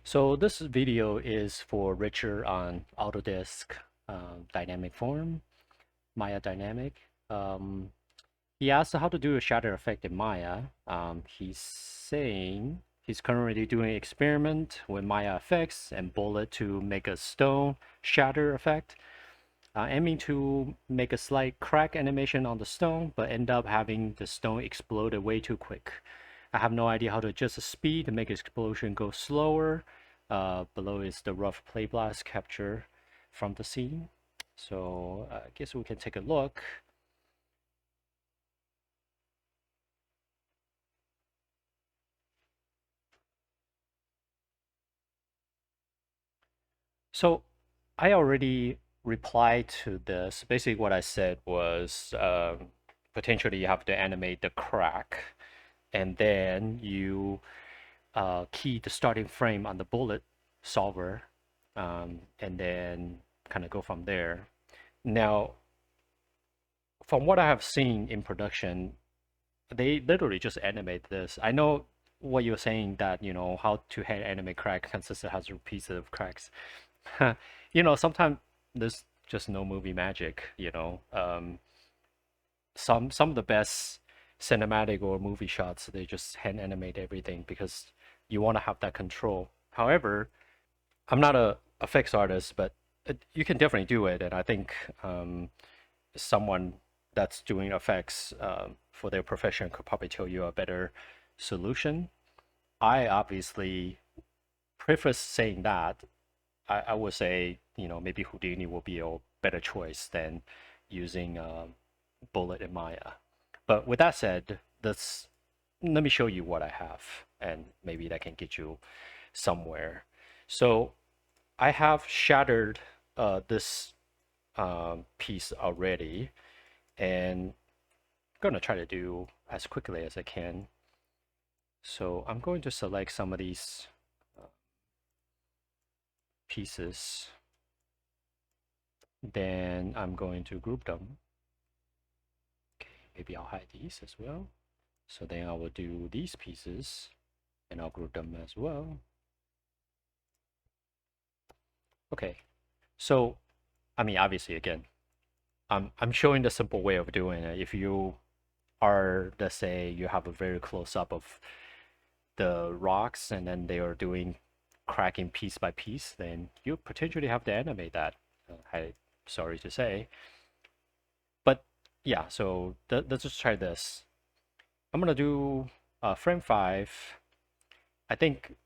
So this video is for Richard on Autodesk dynamic form, Maya dynamic. Um, he asked how to do a shatter effect in Maya. He's saying he's currently doing an experiment with Maya effects and bullet to make a stone shatter effect, aiming to make a slight crack animation on the stone, but end up having the stone explode way too quick. I have no idea how to adjust the speed to make the explosion go slower. Below is the rough play blast capture from the scene. So I guess we can take a look. So I already replied to this. Basically, what I said was potentially you have to animate the crack, and then you key the starting frame on the bullet solver, and then kind of go from there. Now, from what I have seen in production, they literally just animate this. I know what you're saying that, how to hand animate crack consistently has repeats of cracks. Sometimes there's just no movie magic, some of the best cinematic or movie shots, they just hand animate everything because you want to have that control. However, I'm not a effects artist, but you can definitely do it, and I think someone that's doing effects for their profession could probably tell you a better solution. I obviously preface saying that I would say, maybe Houdini will be a better choice than using Bullet and Maya. But with that said, let me show you what I have, and maybe that can get you somewhere. So I have shattered this piece already, and I'm going to try to do as quickly as I can. So I'm going to select some of these pieces. Then I'm going to group them. Okay, maybe I'll hide these as well. So then I will do these pieces and I'll group them as well. Okay, so I mean, obviously, again, I'm showing the simple way of doing it. If you are, let's say, you have a very close up of the rocks and then they are doing cracking piece by piece, then you potentially have to animate that. Sorry to say, but yeah. So let's just try this. I'm gonna do frame 5. I think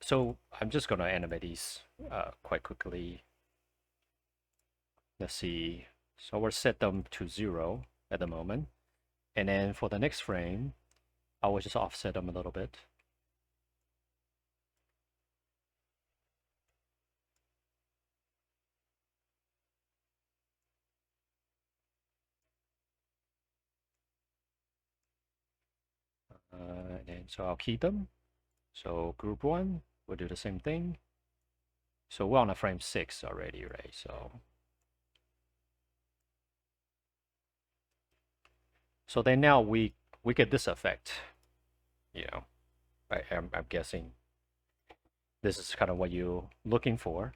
so. I'm just gonna animate these quite quickly. Let's see. So we'll set them to 0 at the moment, and then for the next frame, I will just offset them a little bit. And so I'll keep them. So group 1, we'll do the same thing. So we're on a frame 6 already, right? So then now we get this effect. You know, I'm guessing this is kind of what you're looking for.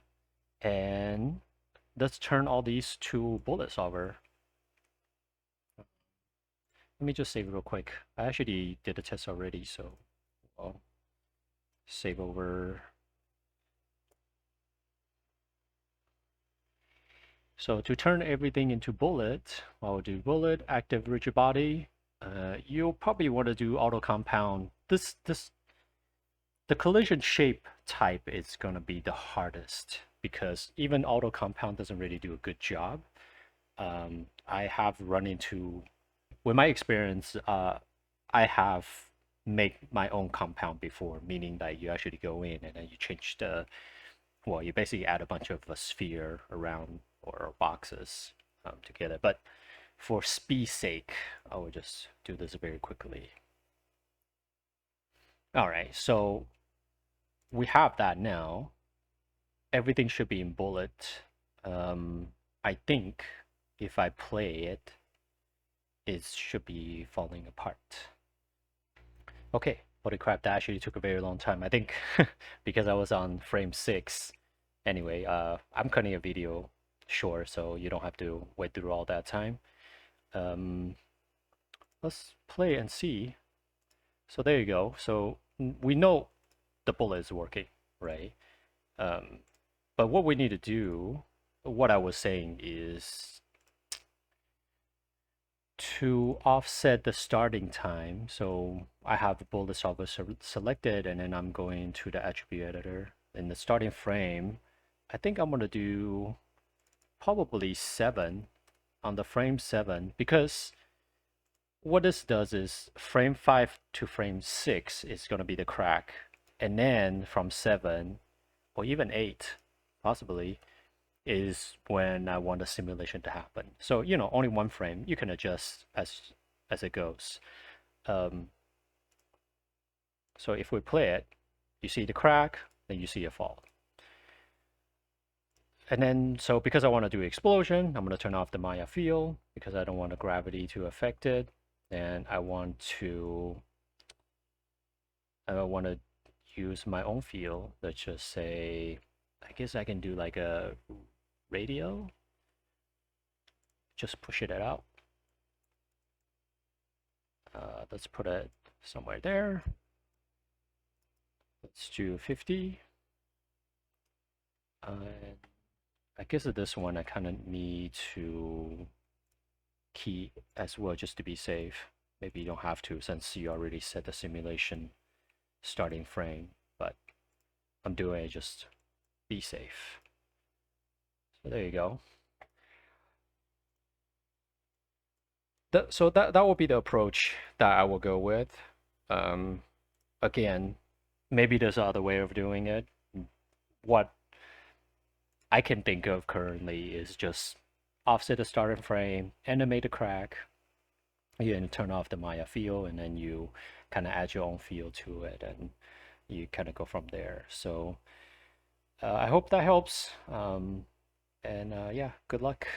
And let's turn all these to bullet solver. Let me just save it real quick. I actually did a test already, so I'll save over. So to turn everything into bullet, I'll do bullet, active rigid body. You'll probably want to do auto compound. The collision shape type is going to be the hardest because even auto compound doesn't really do a good job. I have run into, with my experience, I have made my own compound before, meaning that you actually go in and then you change well, you basically add a bunch of a sphere around or boxes together. But for speed's sake, I will just do this very quickly. All right, so we have that now. Everything should be in bullet. I think if I play it, it should be falling apart. Okay, Holy crap, that actually took a very long time. I think because I was on frame 6. Anyway, I'm cutting a video short, so you don't have to wait through all that time. Um, let's play and see. So there you go. So we know the bullet is working, right? Um, but what we need to do, what I was saying is to offset the starting time. So I have the bullet solver selected, and then I'm going to the attribute editor. In the starting frame, I think I'm going to do probably 7 on the frame 7, because what this does is frame 5 to frame 6 is going to be the crack. And then from 7 or even 8, possibly, is when I want the simulation to happen. So, only one frame. You can adjust as it goes. So if we play it, you see the crack, then you see a fall. And then, so because I want to do explosion, I'm going to turn off the Maya field because I don't want the gravity to affect it. And I want to use my own field. Let's just say, I guess I can do like a radio. Just push it out. Let's put it somewhere there. Let's do 50. I guess at this one I kind of need to key as well just to be safe. Maybe you don't have to since you already set the simulation starting frame, but I'm doing it just be safe. So there you go. So that will be the approach that I will go with. Again, maybe there's other way of doing it. What I can think of currently is just offset the starting frame, animate the crack, and turn off the Maya field, and then you kind of add your own field to it, and you kind of go from there. So I hope that helps. And yeah, good luck.